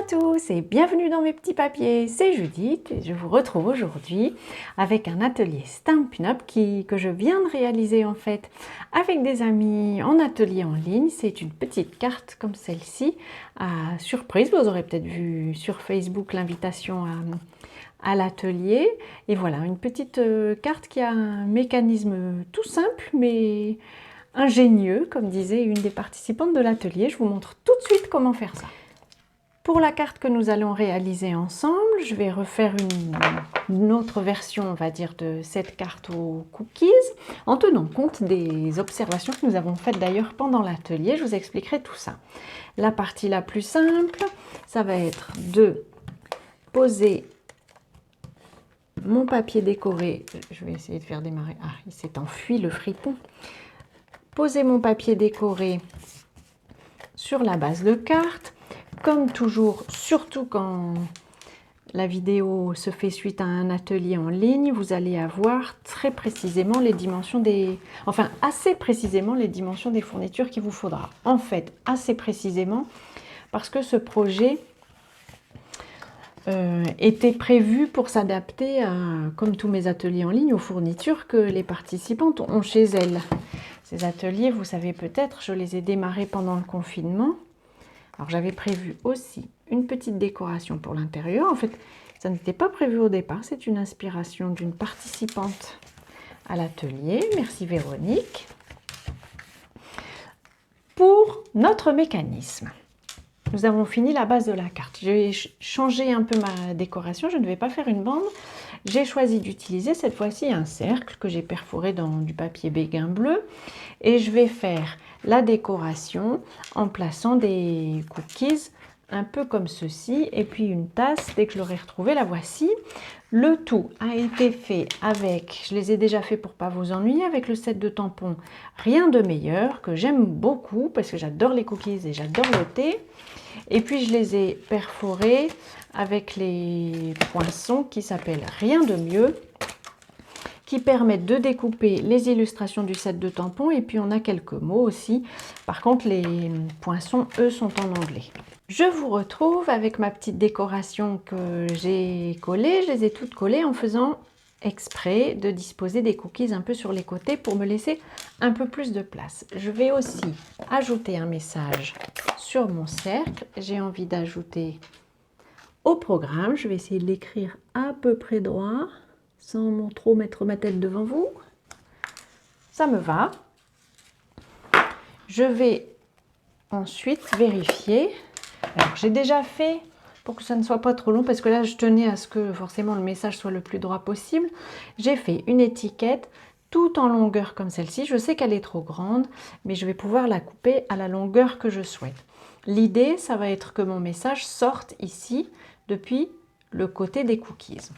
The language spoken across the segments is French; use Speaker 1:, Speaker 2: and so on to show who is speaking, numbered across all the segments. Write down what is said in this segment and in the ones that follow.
Speaker 1: tous et bienvenue dans mes petits papiers, c'est Judith et je vous retrouve aujourd'hui avec un atelier Stampin' Up que je viens de réaliser en fait avec des amis en atelier en ligne. C'est une petite carte comme celle-ci, à surprise, vous aurez peut-être vu sur Facebook l'invitation à l'atelier. Et voilà, une petite carte qui a un mécanisme tout simple mais ingénieux, comme disait une des participantes de l'atelier. Je vous montre tout de suite comment faire ça. Pour la carte que nous allons réaliser ensemble, je vais refaire une autre version, on va dire, de cette carte aux cookies, en tenant compte des observations que nous avons faites d'ailleurs pendant l'atelier. Je vous expliquerai tout ça. La partie la plus simple, ça va être de poser mon papier décoré. Je vais essayer de faire démarrer. Ah, il s'est enfui le fripon. Poser mon papier décoré sur la base de carte. Comme toujours, surtout quand la vidéo se fait suite à un atelier en ligne, vous allez avoir très précisément les dimensions des... Enfin, assez précisément les dimensions des fournitures qu'il vous faudra. En fait, assez précisément, parce que ce projet était prévu pour s'adapter à, comme tous mes ateliers en ligne, aux fournitures que les participantes ont chez elles. Ces ateliers, vous savez peut-être, je les ai démarrés pendant le confinement. Alors j'avais prévu aussi une petite décoration pour l'intérieur. En fait, ça n'était pas prévu au départ. C'est une inspiration d'une participante à l'atelier. Merci Véronique. Pour notre mécanisme, nous avons fini la base de la carte. Je vais changer un peu ma décoration. Je ne vais pas faire une bande. J'ai choisi d'utiliser cette fois-ci un cercle que j'ai perforé dans du papier béguin bleu. Et je vais faire la décoration en plaçant des cookies un peu comme ceci. Et puis une tasse, dès que je l'aurai retrouvée, la voici. Le tout a été fait avec, je les ai déjà fait pour pas vous ennuyer, avec le set de tampons Rien de meilleur, que j'aime beaucoup parce que j'adore les cookies et j'adore le thé. Et puis je les ai perforés avec les poinçons qui s'appellent Rien de mieux, qui permettent de découper les illustrations du set de tampons. Et puis on a quelques mots aussi. Par contre, les poinçons, eux, sont en anglais. Je vous retrouve avec ma petite décoration que j'ai collée. Je les ai toutes collées en faisant exprès de disposer des cookies un peu sur les côtés pour me laisser un peu plus de place. Je vais aussi ajouter un message sur mon cercle. J'ai envie d'ajouter au programme. Je vais essayer de l'écrire à peu près droit, sans trop mettre ma tête devant vous. Ça me va. Je vais ensuite vérifier. Alors, j'ai déjà fait, pour que ça ne soit pas trop long, parce que là, je tenais à ce que forcément le message soit le plus droit possible. J'ai fait une étiquette tout en longueur comme celle-ci. Je sais qu'elle est trop grande, mais je vais pouvoir la couper à la longueur que je souhaite. L'idée, ça va être que mon message sorte ici, depuis le côté des cookies.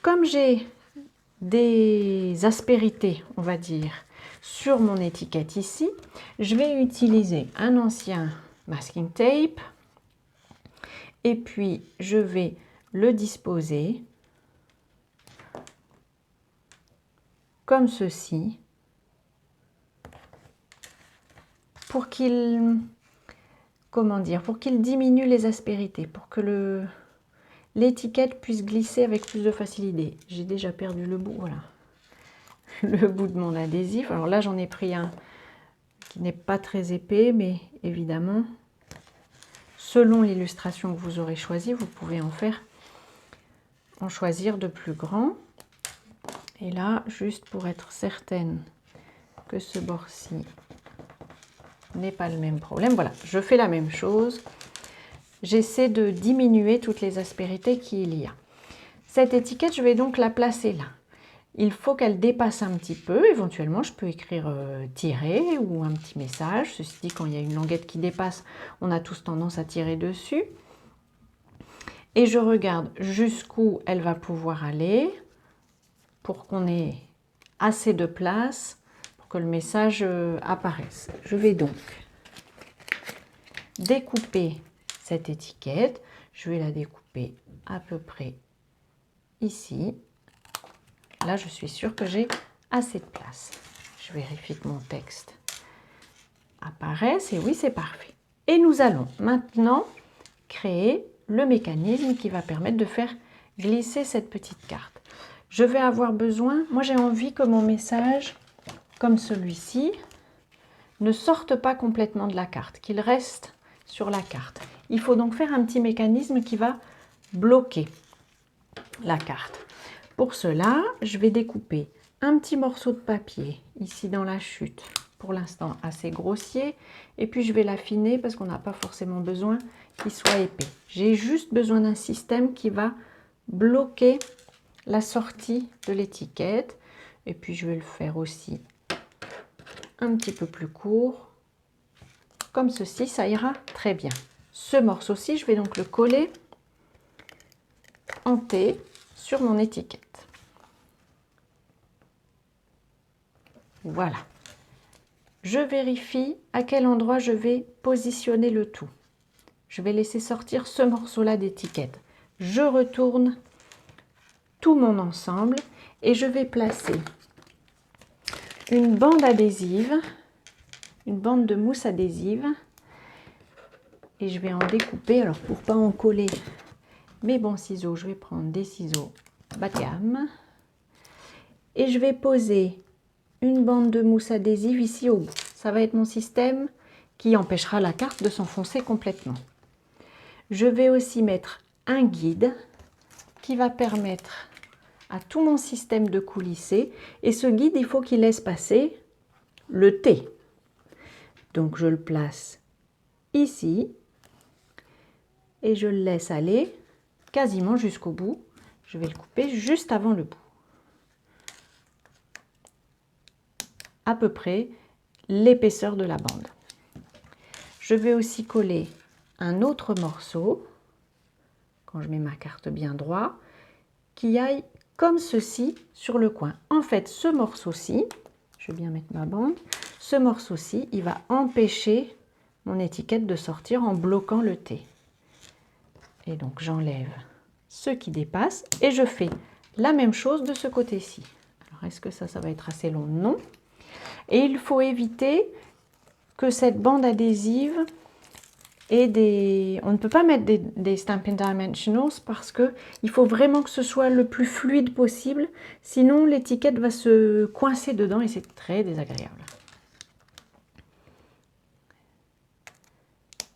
Speaker 1: Comme j'ai des aspérités, on va dire, sur mon étiquette ici, je vais utiliser un ancien masking tape et puis je vais le disposer comme ceci pour qu'il, comment dire, pour qu'il diminue les aspérités, pour que l'étiquette puisse glisser avec plus de facilité. J'ai déjà perdu le bout, voilà, le bout de mon adhésif. Alors là, j'en ai pris un qui n'est pas très épais, mais évidemment, selon l'illustration que vous aurez choisie, vous pouvez en choisir de plus grand. Et là, juste pour être certaine que ce bord-ci n'est pas le même problème, voilà, je fais la même chose. J'essaie de diminuer toutes les aspérités qu'il y a. Cette étiquette, je vais donc la placer là. Il faut qu'elle dépasse un petit peu. Éventuellement, je peux écrire tirer ou un petit message. Ceci dit, quand il y a une languette qui dépasse, on a tous tendance à tirer dessus. Et je regarde jusqu'où elle va pouvoir aller pour qu'on ait assez de place pour que le message apparaisse. Je vais donc découper cette étiquette. Je vais la découper à peu près ici. Là, je suis sûre que j'ai assez de place. Je vérifie que mon texte apparaisse et oui, c'est parfait. Et nous allons maintenant créer le mécanisme qui va permettre de faire glisser cette petite carte. Je vais avoir besoin, moi j'ai envie que mon message, comme celui-ci, ne sorte pas complètement de la carte, qu'il reste sur la carte. Il faut donc faire un petit mécanisme qui va bloquer la carte. Pour cela, je vais découper un petit morceau de papier ici dans la chute, pour l'instant assez grossier, et puis je vais l'affiner parce qu'on n'a pas forcément besoin qu'il soit épais. J'ai juste besoin d'un système qui va bloquer la sortie de l'étiquette, et puis je vais le faire aussi un petit peu plus court, comme ceci, ça ira très bien. Ce morceau-ci, je vais donc le coller en T sur mon étiquette. Voilà. Je vérifie à quel endroit je vais positionner le tout. Je vais laisser sortir ce morceau-là d'étiquette. Je retourne tout mon ensemble et je vais placer une bande adhésive, une bande de mousse adhésive, et je vais en découper. Alors pour pas en coller mes bons ciseaux, je vais prendre des ciseaux bas de gamme et je vais poser une bande de mousse adhésive ici au bout. Ça va être mon système qui empêchera la carte de s'enfoncer complètement. Je vais aussi mettre un guide qui va permettre à tout mon système de coulisser, et ce guide, il faut qu'il laisse passer le T. Donc je le place ici et je le laisse aller quasiment jusqu'au bout. Je vais le couper juste avant le bout. À peu près l'épaisseur de la bande. Je vais aussi coller un autre morceau, quand je mets ma carte bien droit, qui aille comme ceci sur le coin. En fait, ce morceau-ci, je vais bien mettre ma bande, ce morceau-ci, il va empêcher mon étiquette de sortir en bloquant le T. Et donc j'enlève ce qui dépasse et je fais la même chose de ce côté-ci. Alors est-ce que ça va être assez long? Non. Et il faut éviter que cette bande adhésive ait des... On ne peut pas mettre des Stampin' Dimensionals parce qu'il faut vraiment que ce soit le plus fluide possible. Sinon, l'étiquette va se coincer dedans et c'est très désagréable.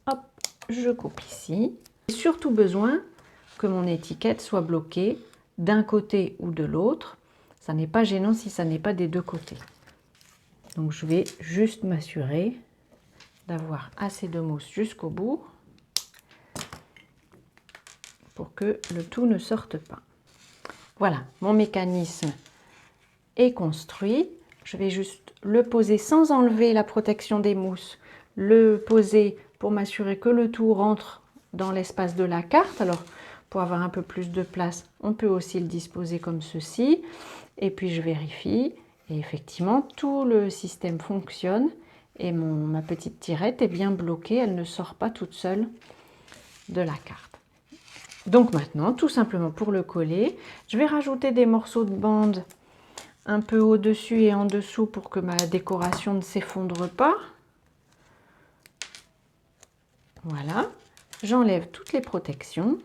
Speaker 1: Hop, je coupe ici. J'ai surtout besoin que mon étiquette soit bloquée d'un côté ou de l'autre. Ça n'est pas gênant si ça n'est pas des deux côtés. Donc je vais juste m'assurer d'avoir assez de mousse jusqu'au bout pour que le tout ne sorte pas. Voilà, mon mécanisme est construit. Je vais juste le poser sans enlever la protection des mousses, le poser pour m'assurer que le tout rentre dans l'espace de la carte. Alors pour avoir un peu plus de place, on peut aussi le disposer comme ceci. Et puis je vérifie. Et effectivement, tout le système fonctionne et ma petite tirette est bien bloquée, elle ne sort pas toute seule de la carte. Donc maintenant, tout simplement pour le coller, je vais rajouter des morceaux de bande un peu au-dessus et en dessous pour que ma décoration ne s'effondre pas. Voilà, j'enlève toutes les protections.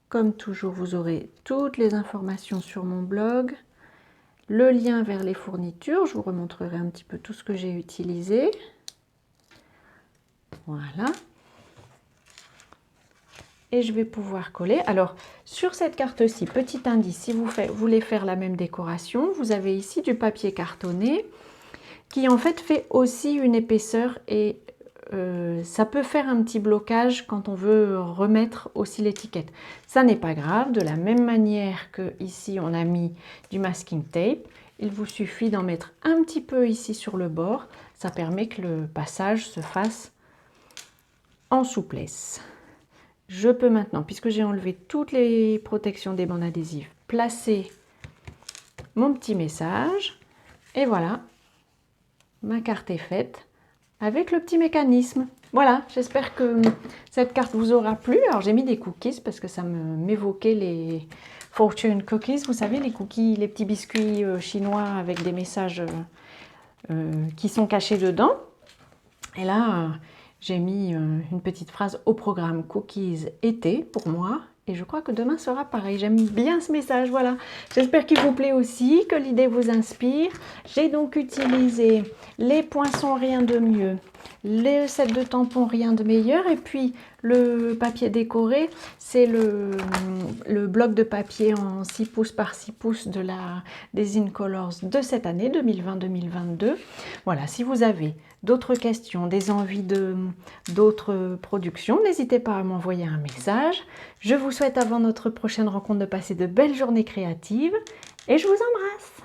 Speaker 1: Comme toujours, vous aurez toutes les informations sur mon blog, le lien vers les fournitures, je vous remontrerai un petit peu tout ce que j'ai utilisé. Voilà. Et je vais pouvoir coller. Alors, sur cette carte-ci, petit indice, si vous voulez faire la même décoration, vous avez ici du papier cartonné qui en fait aussi une épaisseur et ça peut faire un petit blocage quand on veut remettre aussi l'étiquette. Ça n'est pas grave, de la même manière que ici on a mis du masking tape, il vous suffit d'en mettre un petit peu ici sur le bord, ça permet que le passage se fasse en souplesse. Je peux maintenant, puisque j'ai enlevé toutes les protections des bandes adhésives, placer mon petit message et voilà, ma carte est faite avec le petit mécanisme. Voilà, j'espère que cette carte vous aura plu. Alors j'ai mis des cookies parce que ça m'évoquait les fortune cookies, vous savez, les cookies, les petits biscuits chinois avec des messages qui sont cachés dedans. Et là, j'ai mis une petite phrase au programme cookies été pour moi. Et je crois que demain sera pareil. J'aime bien ce message, voilà. J'espère qu'il vous plaît aussi, que l'idée vous inspire. J'ai donc utilisé les poinçons rien de mieux, les set de tampons rien de meilleur, et puis le papier décoré, c'est le bloc de papier en 6 pouces par 6 pouces de la des Incolors de cette année 2020-2022. Voilà, si vous avez d'autres questions, des envies d'autres productions, n'hésitez pas à m'envoyer un message. Je vous souhaite avant notre prochaine rencontre de passer de belles journées créatives et je vous embrasse.